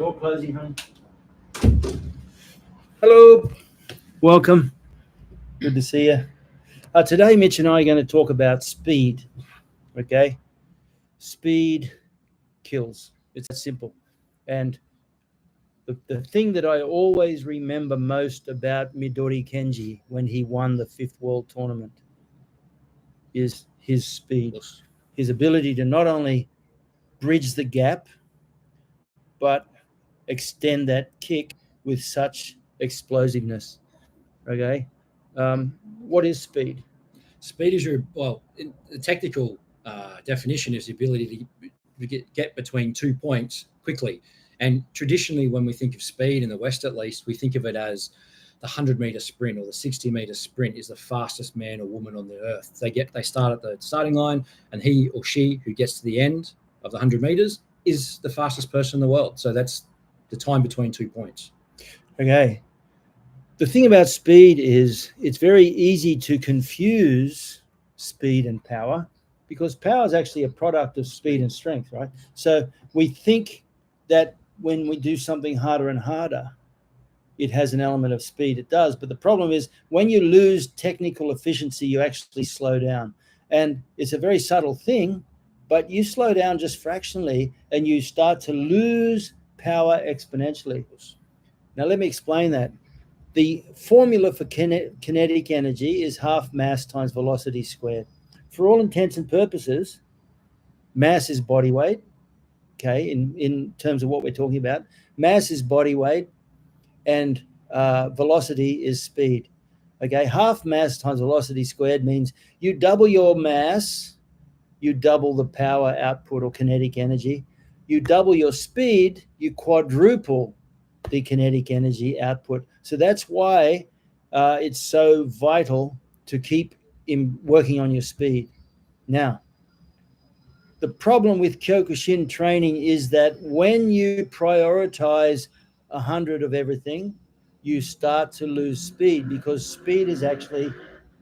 Door closing, honey. Hello. Welcome. Good to see you. Today, Mitch and I are going to talk about speed. Okay? Speed kills. It's that simple. And the thing that I always remember most about Midori Kenji when he won the 5th World Tournament is his speed. His ability to not only bridge the gap, but extend that kick with such explosiveness. Okay? What is speed? Speed is the technical definition is the ability to get between 2 points quickly. And traditionally, when we think of speed in the West, at least, we think of it as the 100-meter sprint or the 60-meter sprint is the fastest man or woman on the earth. They start at the starting line, and he or she who gets to the end of the 100 meters is the fastest person in the world. So that's the time between 2 points. Okay. The thing about speed is it's very easy to confuse speed and power, because power is actually a product of speed and strength, right? So we think that when we do something harder and harder, it has an element of speed. It does. But the problem is when you lose technical efficiency, you actually slow down. And it's a very subtle thing, but you slow down just fractionally and you start to lose power exponentially. Now, let me explain that. The formula for kinetic energy is half mass times velocity squared. For all intents and purposes, mass is body weight, okay, in terms of what we're talking about. Mass is body weight, and velocity is speed. Okay, half mass times velocity squared means you double your mass, you double the power output or kinetic energy. You double your speed, you quadruple the kinetic energy output. So that's why it's so vital to keep working on your speed. Now, the problem with Kyokushin training is that when you prioritize 100 of everything, you start to lose speed, because speed is actually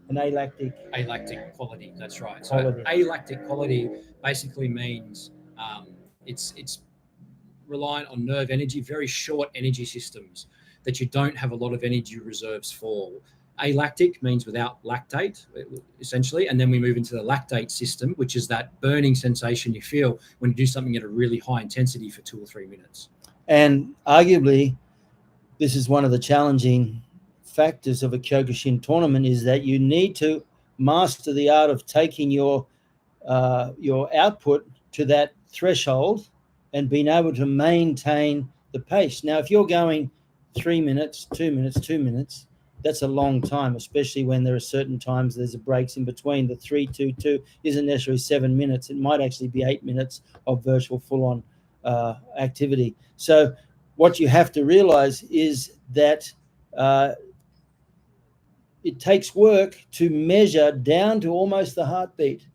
an alactic quality. That's right. Quality. So alactic quality basically means it's reliant on nerve energy, very short energy systems that you don't have a lot of energy reserves for. Alactic means without lactate, essentially, and then we move into the lactate system, which is that burning sensation you feel when you do something at a really high intensity for 2 or 3 minutes. And arguably, this is one of the challenging factors of a Kyokushin tournament, is that you need to master the art of taking your output to that threshold and being able to maintain the pace. Now, if you're going 3 minutes, 2 minutes, 2 minutes, that's a long time, especially when there are certain times there's breaks in between. The 3-2-2 isn't necessarily 7 minutes. It might actually be 8 minutes of virtual full-on activity. So what you have to realize is that it takes work to measure down to almost the heartbeat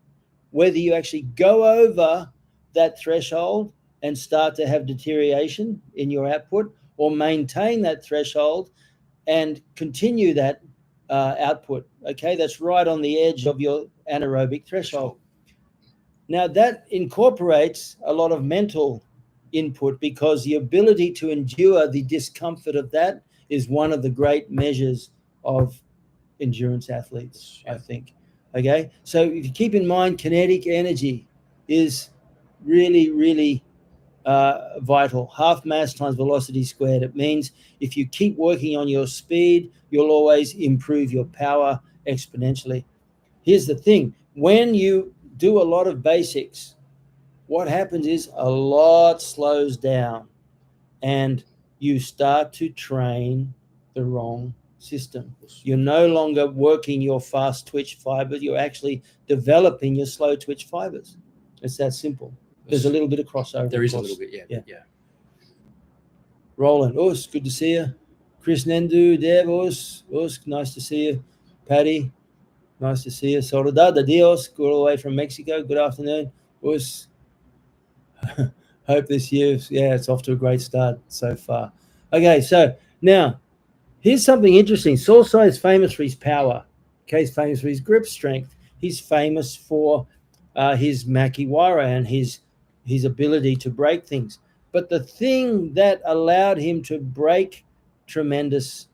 whether you actually go over that threshold and start to have deterioration in your output, or maintain that threshold and continue that output. Okay, that's right on the edge of your anaerobic threshold. Now, that incorporates a lot of mental input, because the ability to endure the discomfort of that is one of the great measures of endurance athletes, I think. Okay, so if you keep in mind, kinetic energy is really, really vital. Half mass times velocity squared. It means if you keep working on your speed, you'll always improve your power exponentially. Here's the thing. When you do a lot of basics, what happens is a lot slows down and you start to train the wrong system. You're no longer working your fast twitch fibers. You're actually developing your slow twitch fibers. It's that simple. There's a little bit of crossover. There is a little bit, yeah. Roland, Us, good to see you. Chris Nendu, Dev, Us, nice to see you. Patty, nice to see you. Soledad, adios, all the way from Mexico. Good afternoon. Us. Hope this year, it's off to a great start so far. Okay, so now, here's something interesting. Sosai is famous for his power. Okay, he's famous for his grip strength. He's famous for his makiwara and his ability to break things. But the thing that allowed him to break tremendous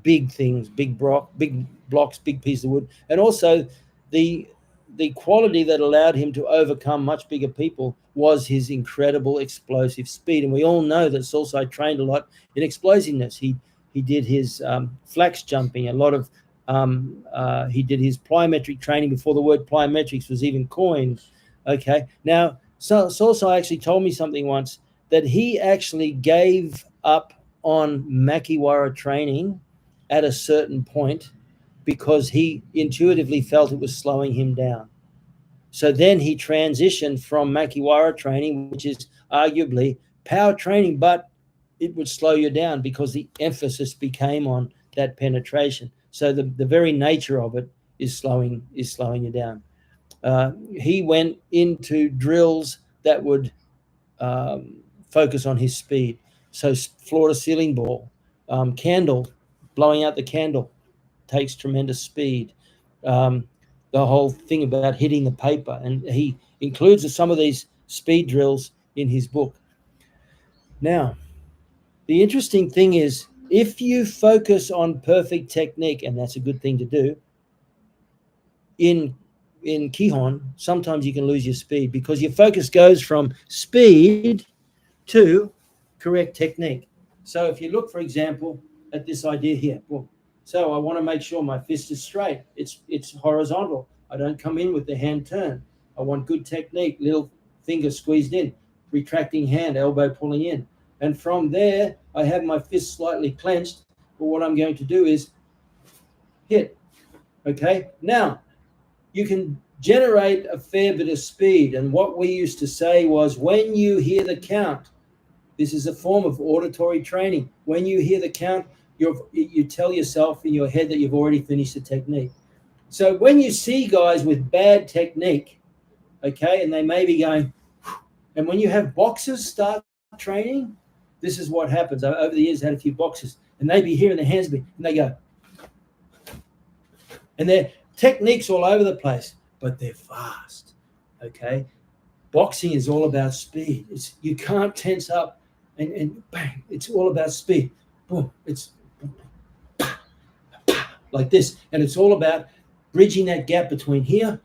big things, big blocks, big pieces of wood, and also the quality that allowed him to overcome much bigger people was his incredible explosive speed. And we all know that Sosai trained a lot in explosiveness. He did his flax jumping, a lot of he did his plyometric training before the word plyometrics was even coined. Okay, now Sosai actually told me something once, that he actually gave up on Makiwara training at a certain point because he intuitively felt it was slowing him down. So then he transitioned from Makiwara training, which is arguably power training, but it would slow you down because the emphasis became on that penetration. So the very nature of it is slowing you down. He went into drills that would focus on his speed. So floor to ceiling ball, candle, blowing out the candle takes tremendous speed. The whole thing about hitting the paper, and he includes some of these speed drills in his book. Now, the interesting thing is, if you focus on perfect technique, and that's a good thing to do, in Kihon, sometimes you can lose your speed because your focus goes from speed to correct technique. So if you look, for example, at this idea here, well, so I want to make sure my fist is straight. It's horizontal. I don't come in with the hand turn. I want good technique, little finger squeezed in, retracting hand, elbow pulling in. And from there, I have my fist slightly clenched. But what I'm going to do is hit. Okay? Now, you can generate a fair bit of speed. And what we used to say was, when you hear the count, this is a form of auditory training. When you hear the count, you tell yourself in your head that you've already finished the technique. So when you see guys with bad technique, okay, and they may be going, and when you have boxers start training, this is what happens. Over the years, I had a few boxers, and they'd be here in their hands, and they go, and their technique's all over the place, but they're fast, okay? Boxing is all about speed. You can't tense up and bang. It's all about speed. Boom. It's like this. And it's all about bridging that gap between here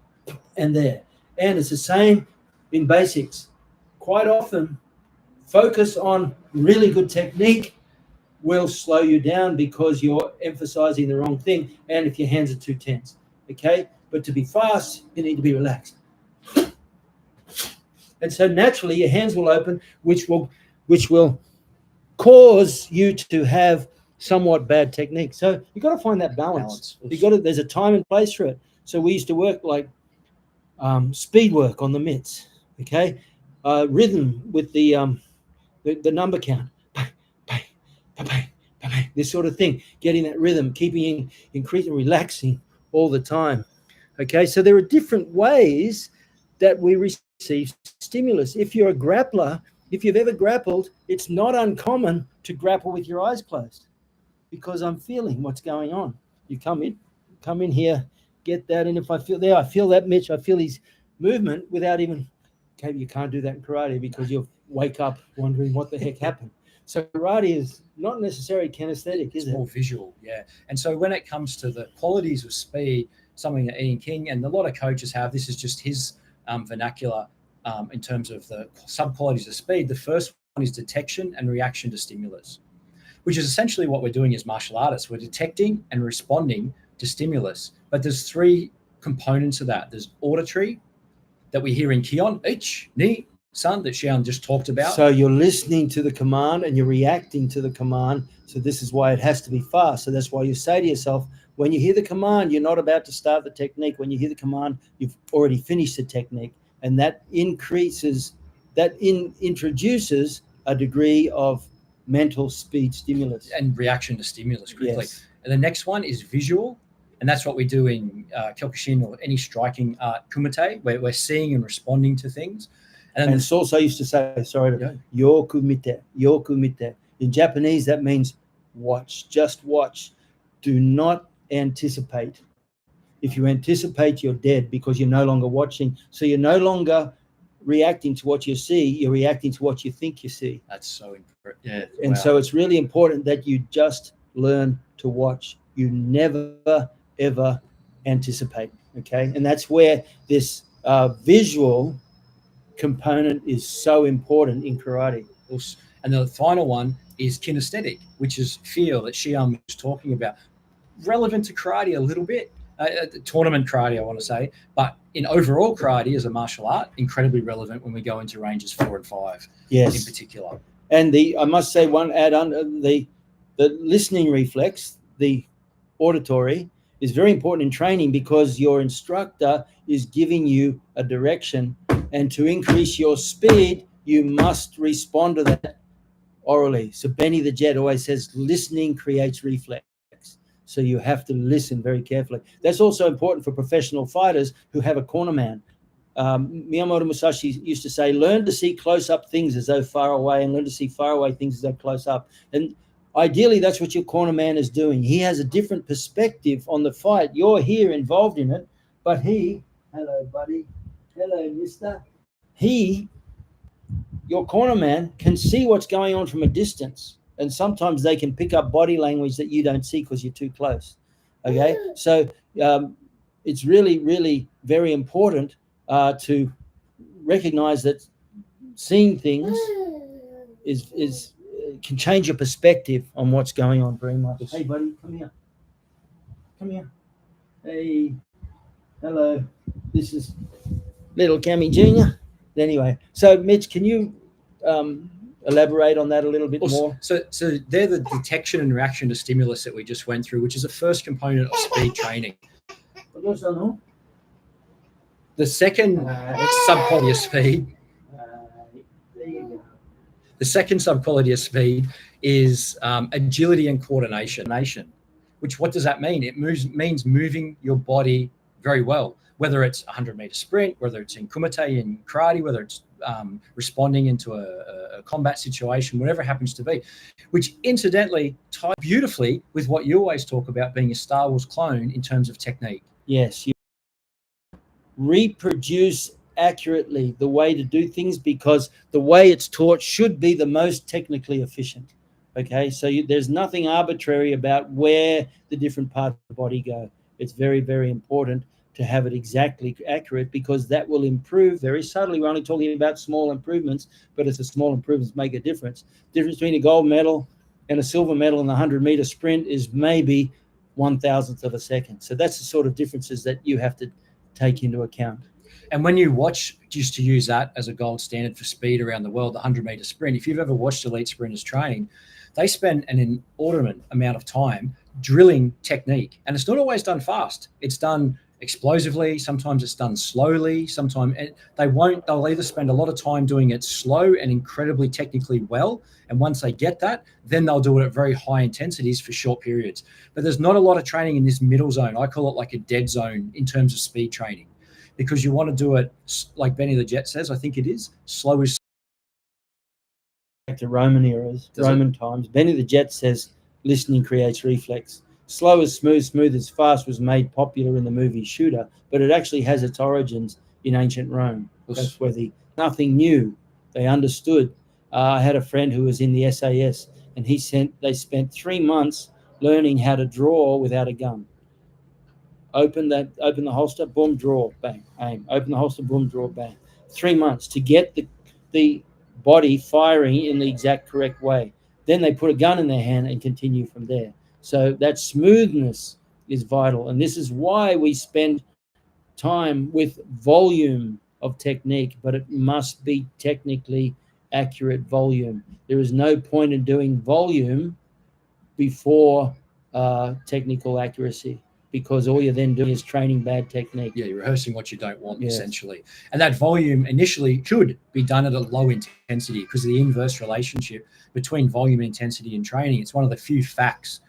and there. And it's the same in basics. Quite often, focus on really good technique will slow you down because you're emphasizing the wrong thing, and if your hands are too tense. Okay? But to be fast, you need to be relaxed. And so naturally your hands will open, which will cause you to have somewhat bad technique. So you've got to find that balance. There's a time and place for it. So we used to work like speed work on the mitts, okay? Rhythm with the number count, bang, bang, bang, bang, this sort of thing, getting that rhythm, keeping increasing, relaxing all the time. Okay, so there are different ways that we receive stimulus. If you're a grappler, if you've ever grappled, it's not uncommon to grapple with your eyes closed because I'm feeling what's going on. You come in here, get that, and if I feel that Mitch, I feel his movement without even, okay, you can't do that in karate because you'll wake up wondering what the heck happened. So karate is not necessarily kinesthetic, is it? It's more visual, yeah. And so when it comes to the qualities of speed, something that Ian King and a lot of coaches have, this is just his vernacular in terms of the sub-qualities of speed. The first one is detection and reaction to stimulus, which is essentially what we're doing as martial artists. We're detecting and responding to stimulus. But there's three components of that. There's auditory, that we hear in Kion, ich, ni, san, that Shihan just talked about. So you're listening to the command and you're reacting to the command. So this is why it has to be fast. So that's why you say to yourself, when you hear the command, you're not about to start the technique. When you hear the command, you've already finished the technique. And that introduces a degree of mental speed stimulus. And reaction to stimulus quickly. Yes. And the next one is visual. And that's what we do in Kyokushin or any striking art, kumite, where we're seeing and responding to things. And Sosai used to say, yoku mite. In Japanese, that means watch, just watch. Do not anticipate. If you anticipate, you're dead because you're no longer watching. So you're no longer reacting to what you see, you're reacting to what you think you see. That's so important. Yeah. And so it's really important that you just learn to watch. You never, ever anticipate. Okay. And that's where this visual component is so important in karate. And the final one is kinesthetic, which is feel that Shihan was talking about. Relevant to karate a little bit, tournament karate, I want to say, but in overall karate as a martial art, incredibly relevant when we go into ranges 4 and 5. Yes. In particular. And I must say one add on, the listening reflex, the auditory, is very important in training because your instructor is giving you a direction, and to increase your speed, you must respond to that orally. So Benny the Jet always says, listening creates reflex. So you have to listen very carefully. That's also important for professional fighters who have a corner man. Miyamoto Musashi used to say, learn to see close-up things as though far away, and learn to see far away things as though close up. And ideally, that's what your corner man is doing. He has a different perspective on the fight. You're here involved in it, but he, hello, buddy, hello, mister, your corner man can see what's going on from a distance. And sometimes they can pick up body language that you don't see because you're too close. Okay, so it's really, really very important to recognize that seeing things is can change your perspective on what's going on very much. Hey, buddy, come here. Come here. Hey, hello. This is little Cammy Jr. Anyway, so Mitch, can you elaborate on that a little bit more? So they're the detection and reaction to stimulus that we just went through, which is the first component of speed training. The second subquality of speed. The second subquality of speed is agility and coordination. Which, what does that mean? It means moving your body very well, whether it's a 100-meter sprint, whether it's in kumite in karate, whether it's responding into a combat situation, whatever it happens to be, which incidentally ties beautifully with what you always talk about being a Star Wars clone in terms of technique. Yes, you reproduce accurately the way to do things because the way it's taught should be the most technically efficient. Okay, so there's nothing arbitrary about where the different parts of the body go. It's very, very important to have it exactly accurate because that will improve very subtly. We're only talking about small improvements, but if the small improvements make a difference. The difference between a gold medal and a silver medal in the 100-meter sprint is maybe 1,000th of a second. So that's the sort of differences that you have to take into account. And when you watch, just to use that as a gold standard for speed around the world, the 100-meter sprint, if you've ever watched elite sprinters train, they spend an inordinate amount of time drilling technique. And it's not always done fast. It's done explosively. Sometimes it's done slowly. Sometimes they'll either spend a lot of time doing it slow and incredibly technically well. And once they get that, then they'll do it at very high intensities for short periods. But there's not a lot of training in this middle zone. I call it like a dead zone in terms of speed training, because you want to do it like Benny the Jet says, I think it is, slow as. Back to Roman eras, Roman times. Benny the Jet says, listening creates reflex. Slow is smooth, smooth is fast was made popular in the movie Shooter, but it actually has its origins in ancient Rome. That's where nothing new. They understood. I had a friend who was in the SAS, and they spent 3 months learning how to draw without a gun. Open the holster, boom, draw, bang, aim. Open the holster, boom, draw, bang. 3 months to get the body firing in the exact correct way. Then they put a gun in their hand and continue from there. So that smoothness is vital. And this is why we spend time with volume of technique, but it must be technically accurate volume. There is no point in doing volume before technical accuracy, because all you're then doing is training bad technique. Yeah, you're rehearsing what you don't want, essentially. And that volume initially should be done at a low intensity because of the inverse relationship between volume and intensity in training. It's one of the few facts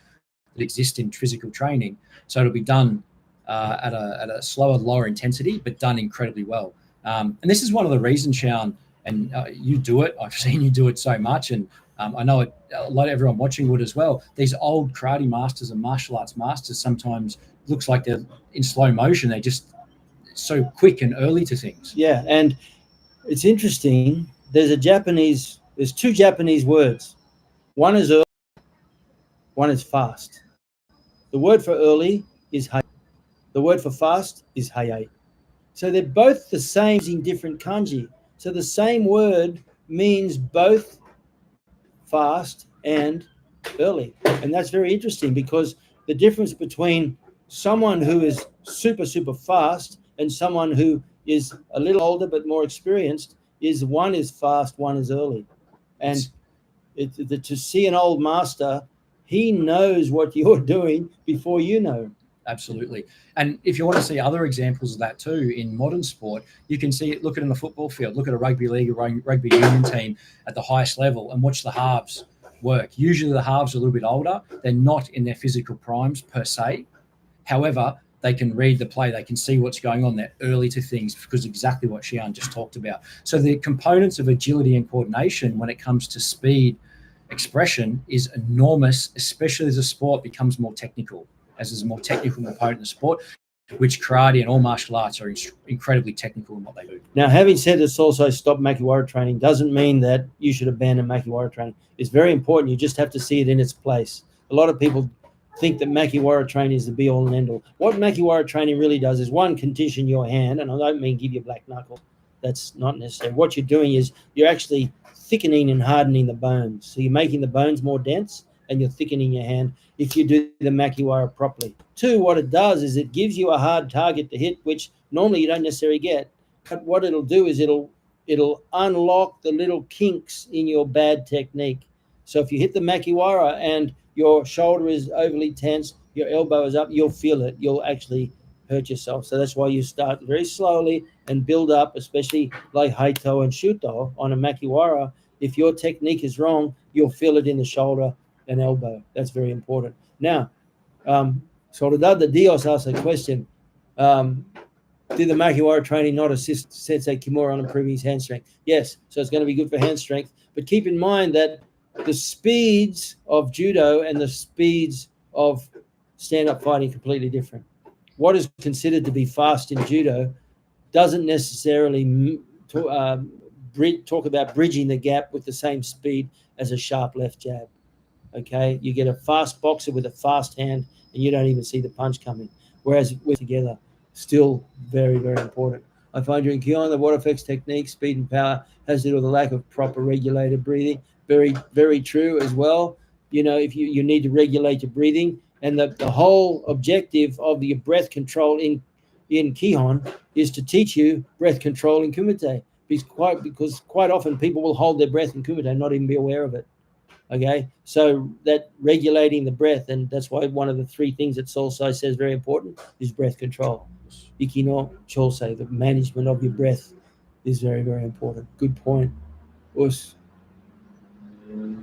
that exist in physical training. So it'll be done at a slower, lower intensity, but done incredibly well. And this is one of the reasons, Shihan, and you do it. I've seen you do it so much, and I know a lot of everyone watching would as well. These old karate masters and martial arts masters sometimes looks like they're in slow motion. They're just so quick and early to things. Yeah, and It's interesting. There's two Japanese words. One is early, one is fast. The word for early is hay. The word for fast is hayai. So they're both the same using different kanji. So the same word means both fast and early. And that's very interesting because the difference between someone who is super, super fast and someone who is a little older but more experienced is one is fast, one is early. And to see an old master, he knows what you're doing before you know. Absolutely. And if you want to see other examples of that too in modern sport, you can see it. Look at it in the football field. Look at a rugby league, or rugby union team at the highest level, and watch the halves work. Usually, the halves are a little bit older. They're not in their physical primes per se. However, they can read the play. They can see what's going on. They're early to things because exactly what Shihan just talked about. So the components of agility and coordination when it comes to speed expression is enormous, especially as the sport becomes more technical, as there's a more technical component in the sport, which karate and all martial arts are incredibly technical in what they do. Now, having said this, also stop Makiwara training doesn't mean that you should abandon Makiwara training. It's very important. You just have to see it in its place. A lot of people think that Makiwara training is the be all and end all. What Makiwara training really does is, one, condition your hand, and I don't mean give you black knuckle. That's not necessary. What you're doing is you're actually thickening and hardening the bones. So you're making the bones more dense and you're thickening your hand if you do the Makiwara properly. Two, what it does is it gives you a hard target to hit, which normally you don't necessarily get. But what it'll do is it'll unlock the little kinks in your bad technique. So if you hit the Makiwara and your shoulder is overly tense, your elbow is up, you'll feel it. You'll actually hurt yourself. So that's why you start very slowly and build up, especially like Haito and Shuto on a Makiwara. If your technique is wrong, you'll feel it in the shoulder and elbow. That's very important. Now, Soledad Dios asked a question. Did the Makiwara training not assist Sensei Kimura on improving his hand strength? Yes, so it's going to be good for hand strength. But keep in mind that the speeds of judo and the speeds of stand-up fighting are completely different. What is considered to be fast in judo doesn't necessarily talk about bridging the gap with the same speed as a sharp left jab. Okay, you get a fast boxer with a fast hand, and you don't even see the punch coming. Whereas we're together, still very, very important. I find during Kyokushin, the water effects technique, speed and power has to do with the lack of proper regulated breathing. Very, very true as well. You know, if you need to regulate your breathing, and the whole objective of your breath control in Kihon is to teach you breath control in Kumite. Because quite often people will hold their breath in Kumite and not even be aware of it. Okay, so that regulating the breath, and that's why one of the three things that Sosai says very important is breath control. Ikino Chosei, the management of your breath is very, very important. Good point. Us.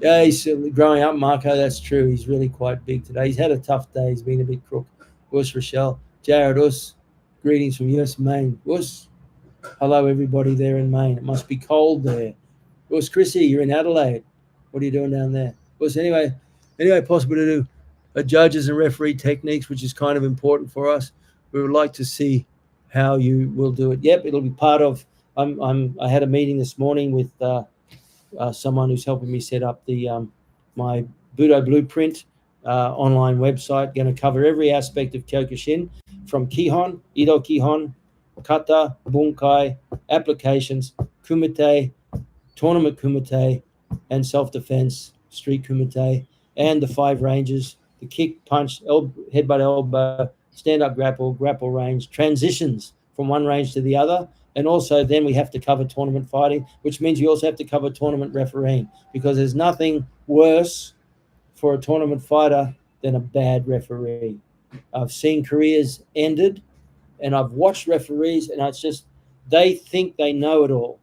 Yeah, he's growing up, Marco. That's true. He's really quite big today. He's had a tough day. He's been a bit crook. Us, Rochelle. Jared, us. Greetings from US, Maine. Us. Hello, everybody there in Maine. It must be cold there. Us, Chrissy, you're in Adelaide. What are you doing down there? Well, so anyway, possible to do a judges and referee techniques, which is kind of important for us. We would like to see how you will do it. Yep, it'll be part of. I had a meeting this morning with someone who's helping me set up the my Budo Blueprint online website. Going to cover every aspect of Kyokushin, from Kihon, Ido Kihon, Kata, Bunkai, applications, Kumite, tournament Kumite, and self-defense, street Kumite, and the 5 ranges: the kick, punch, headbutt, elbow, stand-up grapple, grapple range, transitions from one range to the other. And also then we have to cover tournament fighting, which means you also have to cover tournament refereeing, because there's nothing worse for a tournament fighter than a bad referee. I've seen careers ended, and I've watched referees, and it's just they think they know it all.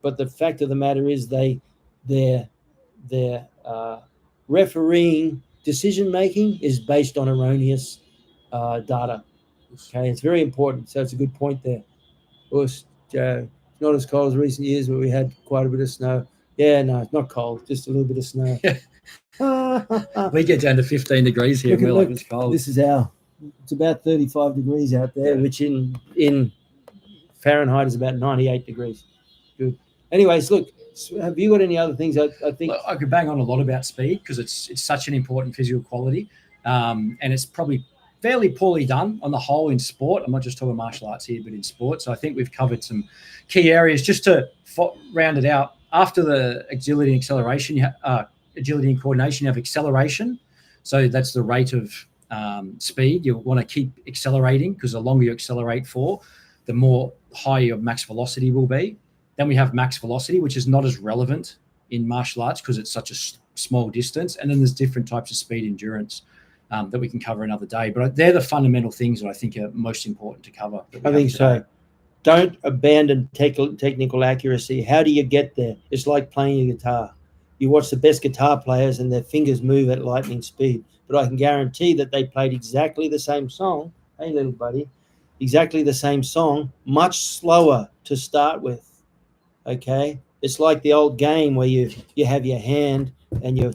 But the fact of the matter is their refereeing decision making is based on erroneous data. Okay, it's very important. So it's a good point there. It's not as cold as recent years where we had quite a bit of snow. Yeah, no, it's not cold, just a little bit of snow. We get down to 15 degrees here. We're like, it's cold. This is it's about 35 degrees out there, which in Fahrenheit is about 98 degrees. Anyways, look, have you got any other things? I think I could bang on a lot about speed because it's such an important physical quality, and it's probably fairly poorly done on the whole in sport. I'm not just talking martial arts here, but in sport. So I think we've covered some key areas. Just to round it out, after the agility and acceleration, agility and coordination, you have acceleration. So that's the rate of speed. You want to keep accelerating because the longer you accelerate for, the more high your max velocity will be. Then we have max velocity, which is not as relevant in martial arts because it's such a small distance. And then there's different types of speed endurance that we can cover another day. But they're the fundamental things that I think are most important to cover. I think so. Don't abandon technical accuracy. How do you get there? It's like playing a guitar. You watch the best guitar players and their fingers move at lightning speed. But I can guarantee that they played exactly the same song. Hey, little buddy. Exactly the same song, much slower to start with. Okay? It's like the old game where you have your hand and you're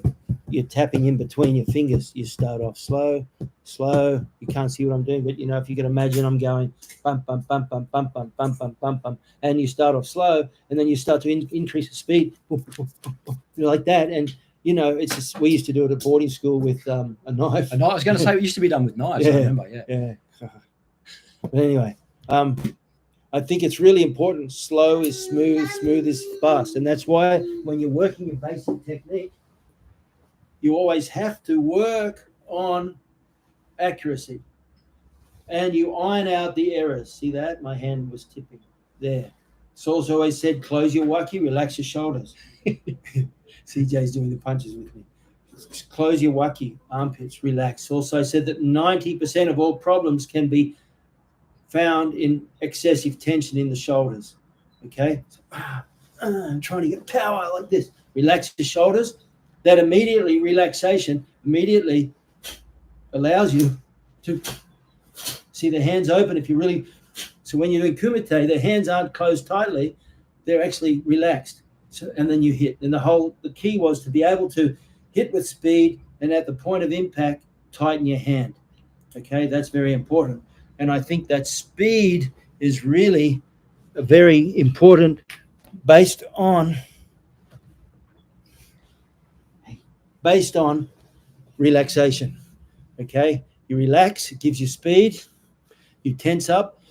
tapping in between your fingers. You start off slow. You can't see what I'm doing, but if you can imagine, I'm going bump, bump, bump, bump, bump, bump, bump, bump, bump, bump, and you start off slow, and then you start to increase the speed, like that. And it's just, we used to do it at boarding school with a knife. I was going to say it used to be done with knives. Yeah. I remember. Yeah. But anyway, I think it's really important. Slow is smooth, smooth is fast. And that's why when you're working a basic technique, you always have to work on accuracy. And you iron out the errors. See that? My hand was tipping there. Saul's always said, close your waki, relax your shoulders. CJ's doing the punches with me. Close your waki, armpits, relax. Also said that 90% of all problems can be found in excessive tension in the shoulders. Okay? I'm trying to get power like this. Relax the shoulders. That relaxation immediately allows you to see the hands open. If you really, so when you're doing kumite, the hands aren't closed tightly, they're actually relaxed. So, and then you hit. And the key was to be able to hit with speed and at the point of impact, tighten your hand. Okay, that's very important. And I think that speed is really very important based on relaxation. Okay, you relax, it gives you speed, you tense up.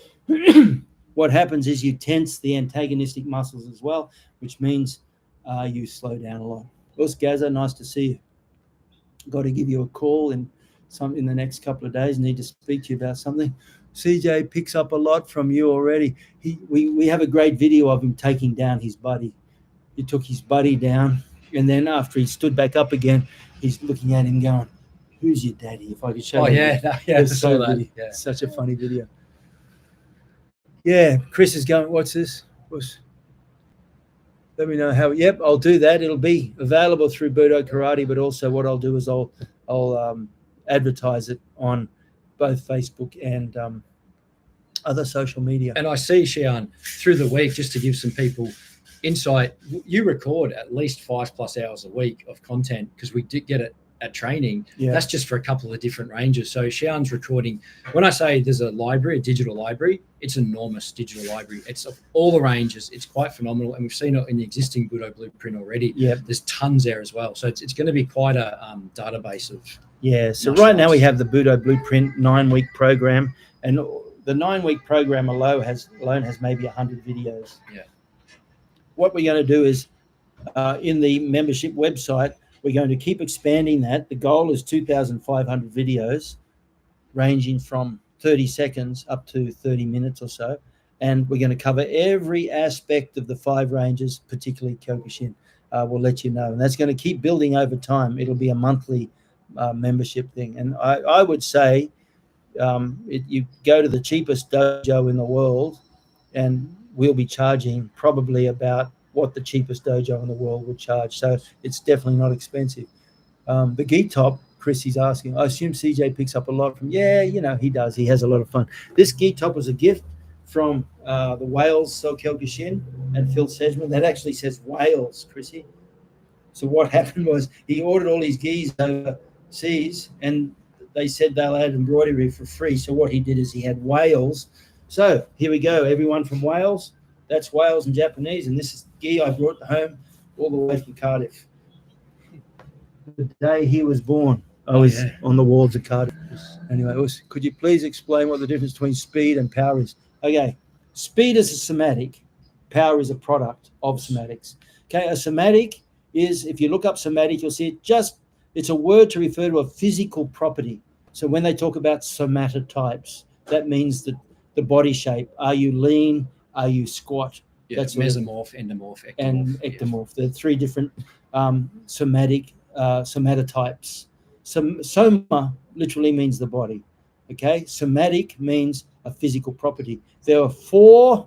What happens is you tense the antagonistic muscles as well, which means you slow down a lot. Well, Gaza, nice to see you. Got to give you a call in the next couple of days. Need to speak to you about something. CJ picks up a lot from you already. We have a great video of him taking down his buddy. He took his buddy down, and then after he stood back up again, he's looking at him going, "Who's your daddy?" If I could show you. I saw that. Yeah. Such a funny video. Yeah, Chris is going, what's this? Let me know how. Yep, I'll do that. It'll be available through Budo Karate, but also what I'll do is I'll advertise it on both Facebook and other social media. And I see, Shihan, through the week, just to give some people insight, you record at least 5+ hours a week of content because we did get it at training. Yeah. That's just for a couple of different ranges. So Shihan's recording. When I say there's a digital library, it's an enormous digital library. It's of all the ranges. It's quite phenomenal. And we've seen it in the existing Budo Blueprint already. Yeah. There's tons there as well. So it's going to be quite a database of. Yeah. So right now we have the Budo Blueprint 9-week program, and the 9-week program alone has maybe 100 videos. Yeah. What we're going to do is in the membership website, we're going to keep expanding that. The goal is 2,500 videos, ranging from 30 seconds up to 30 minutes or so. And we're going to cover every aspect of the 5 ranges, particularly Kyokushin. We'll let you know. And that's going to keep building over time. It'll be a monthly membership thing. And I would say you go to the cheapest dojo in the world, and we'll be charging probably about what the cheapest dojo in the world would charge. So it's definitely not expensive. The gi top, Chris is asking, I assume CJ picks up a lot from, he does. He has a lot of fun. This gi top was a gift from the Wales So Kyokushin and Phil Sedgman. That actually says Wales, Chrissy. So what happened was he ordered all his gis overseas, and they said they'll add embroidery for free. So what he did is he had Wales. So here we go, everyone from Wales. That's Wales in Japanese, and this is gi I brought home all the way from Cardiff. The day he was born, I was on the walls of Cardiff. Anyway, could you please explain what the difference between speed and power is? Okay, speed is a somatic, power is a product of somatics. Okay, a somatic is, if you look up somatic, you'll see it's a word to refer to a physical property. So when they talk about somatotypes, that means that the body shape. Are you lean? Are you squat? Yeah, that's mesomorph, endomorph, ectomorph. And ectomorph. There are three different somatotypes. Soma literally means the body. Okay, somatic means a physical property. There are 4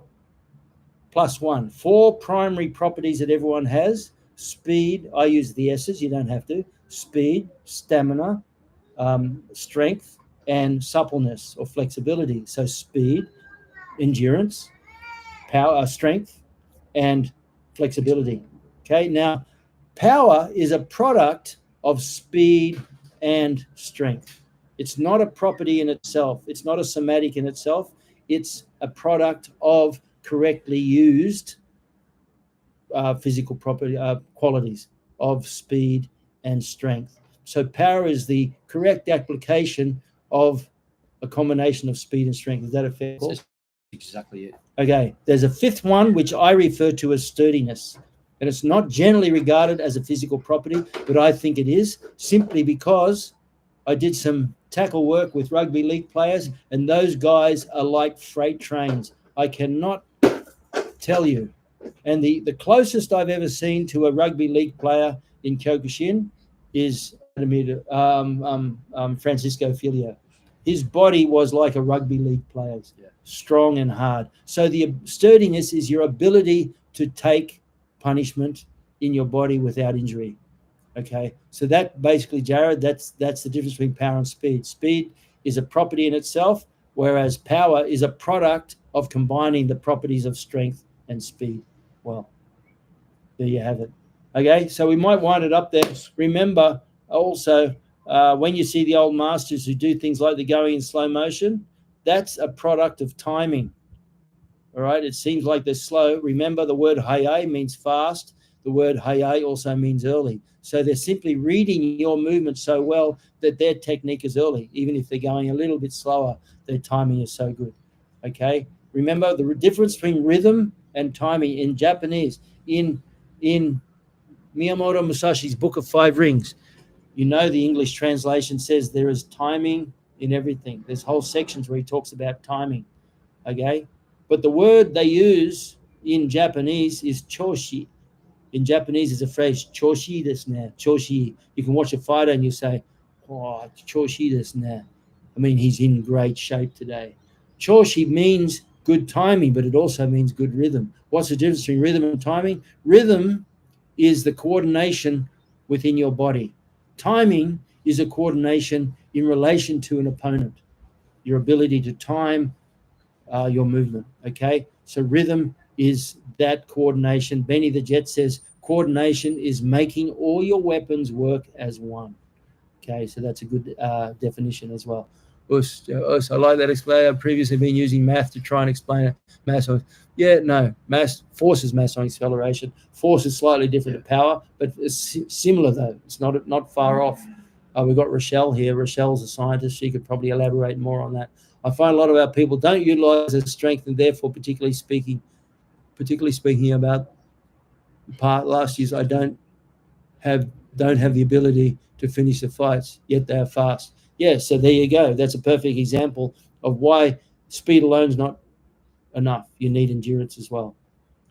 primary properties that everyone has. Speed, I use the S's, you don't have to. Speed, stamina, strength, and suppleness or flexibility. So speed, endurance, power, strength, and flexibility. Okay, now power is a product of speed and strength. It's not a property in itself. It's not a somatic in itself. It's a product of correctly used physical property qualities of speed and strength. So power is the correct application of a combination of speed and strength. Is that a fair call? That's exactly it. Okay, there's a 5th one, which I refer to as sturdiness. And it's not generally regarded as a physical property, but I think it is, simply because I did some tackle work with rugby league players, and those guys are like freight trains. I cannot tell you. And the closest I've ever seen to a rugby league player in Kyokushin is Francisco Filio. His body was like a rugby league player's, strong and hard. So the sturdiness is your ability to take punishment in your body without injury. Okay, so that basically, Jared, that's the difference between power and speed. Speed is a property in itself, whereas power is a product of combining the properties of strength and speed. Well, there you have it. Okay, so we might wind it up there. Remember also, when you see the old masters who do things like the going in slow motion, that's a product of timing. All right, it seems like they're slow. Remember, the word haye means fast. The word haye also means early. So they're simply reading your movement so well that their technique is early. Even if they're going a little bit slower, their timing is so good. Okay, remember the difference between rhythm and timing in Japanese. In Miyamoto Musashi's Book of 5 Rings, you know, the English translation says there is timing in everything. There's whole sections where he talks about timing. Okay, but the word they use in Japanese is choshi. In Japanese, is a phrase, choshi desu ne, choshi. You can watch a fighter and you say, oh, choshi desu ne. I mean, he's in great shape today. Choshi means good timing, but it also means good rhythm. What's the difference between rhythm and timing? Rhythm is the coordination within your body. Timing is a coordination in relation to an opponent, your ability to time your movement. Okay, so rhythm is that coordination. Benny the Jet says coordination is making all your weapons work as one. Okay, so that's a good definition as well. I like that explain. I've previously been using math to try and explain it. Mass, yeah, no, mass force is mass on acceleration. Force is slightly different to power, but it's similar though. It's not far off. We've got Rochelle here. Rochelle's a scientist. She could probably elaborate more on that. I find a lot of our people don't utilize their strength, and therefore, particularly speaking about last year's, I don't have the ability to finish the fights, yet they are fast. Yeah, so there you go. That's a perfect example of why speed alone is not enough. You need endurance as well.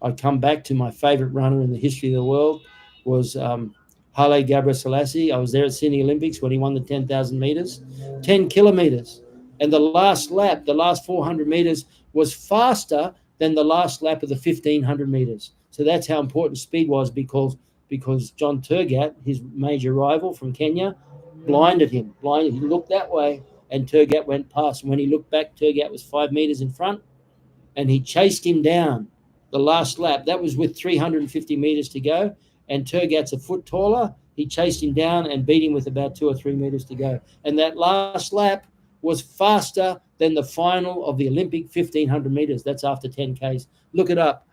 I come back to my favorite runner in the history of the world was Haile Gebrselassie. I was there at Sydney Olympics when he won the 10,000 meters, 10 kilometers. And the last lap, the last 400 meters, was faster than the last lap of the 1,500 meters. So that's how important speed was, because John Turgat, his major rival from Kenya, blinded him. He looked that way, and Turgat went past. And when he looked back, Turgat was 5 meters in front, and he chased him down the last lap. That was with 350 meters to go, and Turgat's a foot taller. He chased him down and beat him with about 2 or 3 meters to go. And that last lap was faster than the final of the Olympic 1,500 meters. That's after 10Ks. Look it up.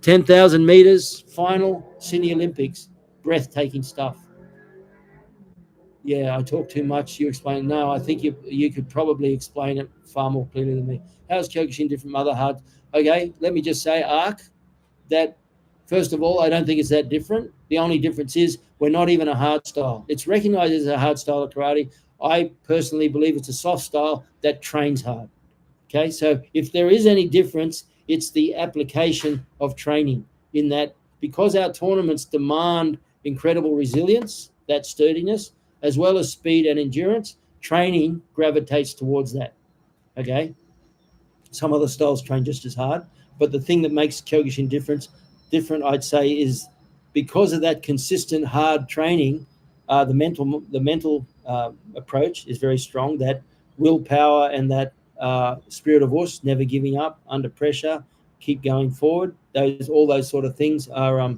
10,000 meters, final, Sydney Olympics, breathtaking stuff. Yeah, I talk too much. You explain. No, I think you could probably explain it far more clearly than me. How's Kyokushin different from other hard? Okay, let me just say, Ark, that first of all, I don't think it's that different. The only difference is we're not even a hard style. It's recognized as a hard style of karate. I personally believe it's a soft style that trains hard. Okay, so if there is any difference, it's the application of training in that because our tournaments demand incredible resilience, that sturdiness, as well as speed and endurance, training gravitates towards that. Okay, some other styles train just as hard, but the thing that makes Kyokushin different, I'd say, is because of that consistent hard training, the mental approach is very strong. That willpower and that spirit of us, never giving up under pressure, keep going forward. All those sort of things are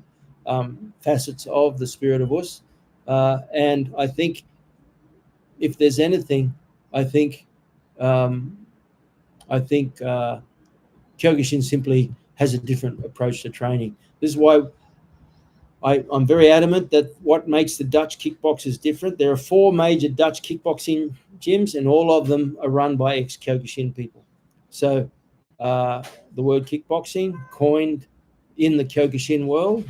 facets of the spirit of us. And I think if there's anything, I think Kyokushin simply has a different approach to training. This is why I'm very adamant that what makes the Dutch kickboxers different. There are 4 major Dutch kickboxing gyms, and all of them are run by ex-Kyokushin people. So the word kickboxing, coined in the Kyokushin world,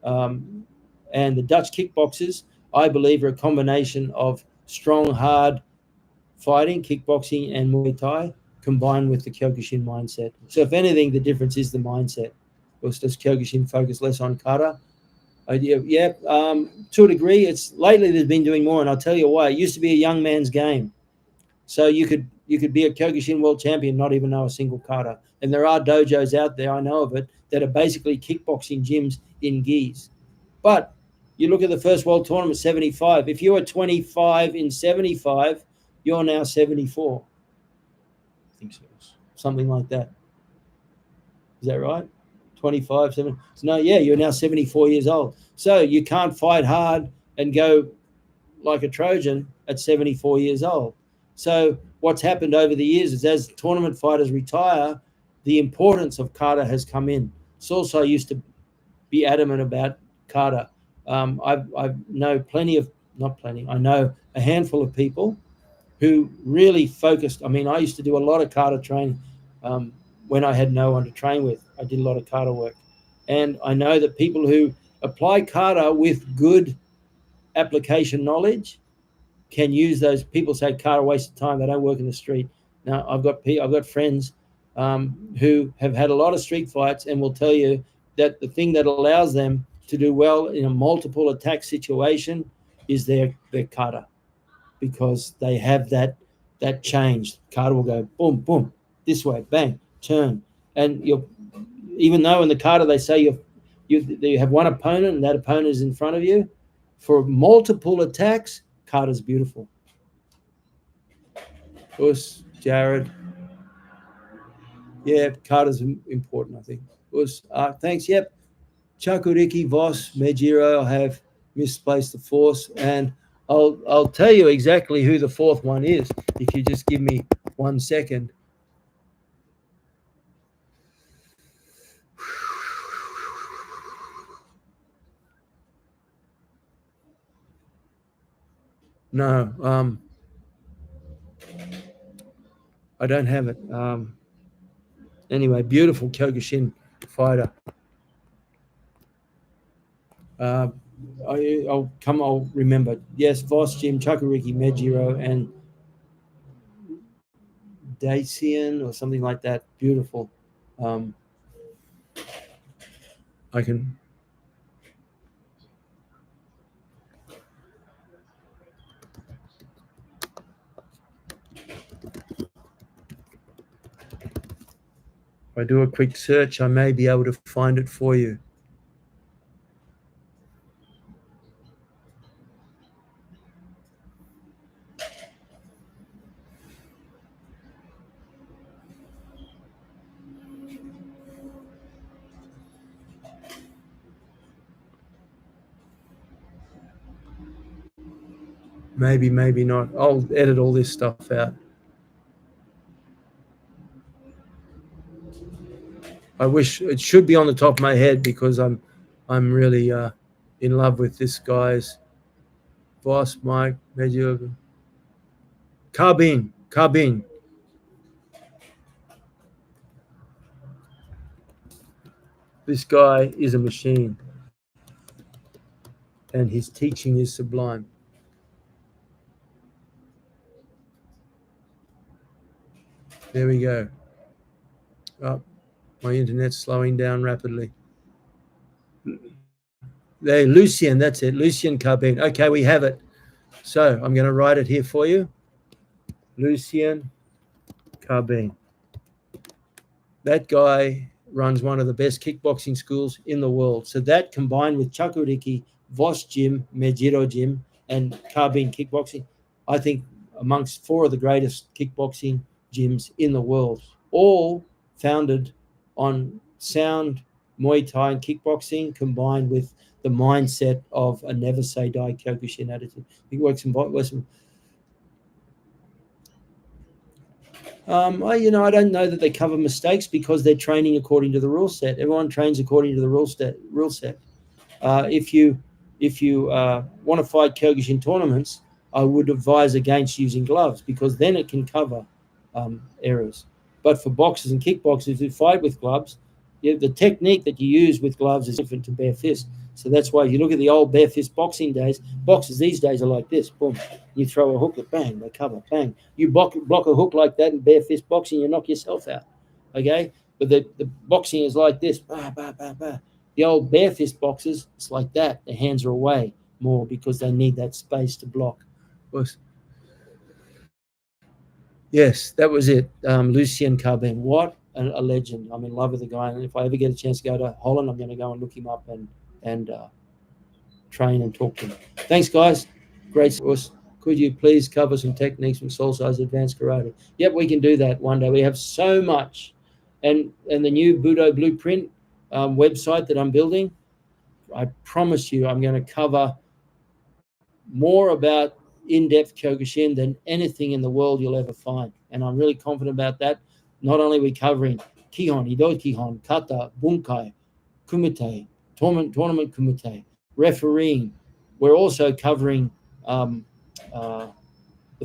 and the Dutch kickboxers, I believe, are a combination of strong, hard fighting, kickboxing, and Muay Thai, combined with the Kyokushin mindset. So if anything, the difference is the mindset. Does Kyokushin focus less on kata? To a degree. It's lately they've been doing more, and I'll tell you why. It used to be a young man's game, so you could be a Kyokushin world champion, not even know a single kata. And there are dojos out there, I know of it, that are basically kickboxing gyms in gis. But you look at the first world tournament, 75. If you were 25 in 75, you're now 74. I think so. Something like that. Is that right? 25, 7. No, yeah, you're now 74 years old. So you can't fight hard and go like a Trojan at 74 years old. So what's happened over the years is as tournament fighters retire, the importance of kata has come in. Sosai used to be adamant about kata. I know I know a handful of people who really focused. I mean, I used to do a lot of kata training when I had no one to train with. I did a lot of kata work. And I know that people who apply kata with good application knowledge can use those. People say kata waste of time. They don't work in the street. Now, I've got friends who have had a lot of street fights and will tell you that the thing that allows them to do well in a multiple attack situation is their kata, because they have that change. Kata will go boom, boom, this way, bang, turn. And even though in the kata they say you have one opponent and that opponent is in front of you, for multiple attacks, kata's beautiful. Us, Jared. Yeah, kata's important, I think. Us, thanks. Yep. Chakuriki, Voss, Mejiro have misplaced the force, and I'll tell you exactly who the fourth one is if you just give me 1 second. No, I don't have it. Anyway, beautiful Kyokushin fighter. I'll remember. Yes, Voss, Jim, Chakuriki, Mejiro, and Dacian or something like that. Beautiful. I can. If I do a quick search, I may be able to find it for you. Maybe, maybe not. I'll edit all this stuff out. I wish it should be on the top of my head because I'm really in love with this guy's boss, Mike Medyo. Carbine. This guy is a machine, and his teaching is sublime. There we go. Oh, my internet's slowing down rapidly. There, Lucien, that's it. Lucien Carbine. Okay, we have it. So I'm going to write it here for you. Lucien Carbine. That guy runs one of the best kickboxing schools in the world. So that combined with Chakuriki, Voss Gym, Mejiro Gym, and Carbine Kickboxing, I think amongst 4 of the greatest kickboxing gyms in the world, all founded on sound Muay Thai and kickboxing combined with the mindset of a never say die Kyokushin attitude. He works in I don't know that they cover mistakes because they're training according to the rule set. Everyone trains according to the rule set. If you want to fight Kyokushin tournaments, I would advise against using gloves because then it can cover errors. But for boxers and kickboxers who fight with gloves, the technique that you use with gloves is different to bare fist. So that's why if you look at the old bare fist boxing days, boxers these days are like this. Boom. You throw a hook, bang, they cover, bang. You block a hook like that in bare fist boxing, you knock yourself out. Okay? But the boxing is like this. Bah, bah, bah, bah. The old bare fist boxers, it's like that. Their hands are away more because they need that space to block. Yes, that was it. Lucien Carbine. What a legend. I'm in love with the guy. And if I ever get a chance to go to Holland, I'm going to go and look him up and train and talk to him. Thanks, guys. Great source. Could you please cover some techniques from Sosai's Advanced Karate? Yep, we can do that one day. We have so much. And the new Budo Blueprint website that I'm building, I promise you I'm going to cover more about in-depth Kyokushin than anything in the world you'll ever find. And I'm really confident about that. Not only are we covering Kihon, Hidokihon, Kata, Bunkai, Kumite, tournament Kumite, refereeing. We're also covering the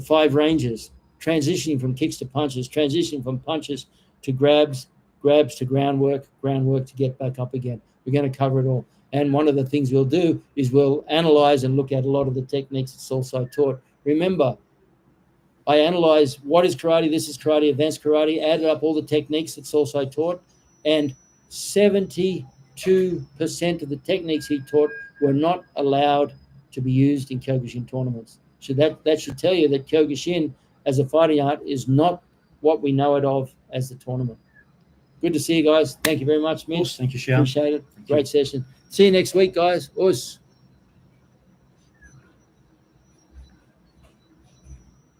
5 ranges, transitioning from kicks to punches, transitioning from punches to grabs to groundwork to get back up again. We're going to cover it all. And one of the things we'll do is we'll analyze and look at a lot of the techniques that Sosai taught. Remember, I analyze what is karate, this is karate, advanced karate, added up all the techniques that Sosai taught, and 72% of the techniques he taught were not allowed to be used in Kyokushin tournaments. So that should tell you that Kyokushin as a fighting art is not what we know it of as the tournament. Good to see you guys. Thank you very much, Mitch. Thank you, Shihan. Appreciate it. Great session. See you next week, guys. Us.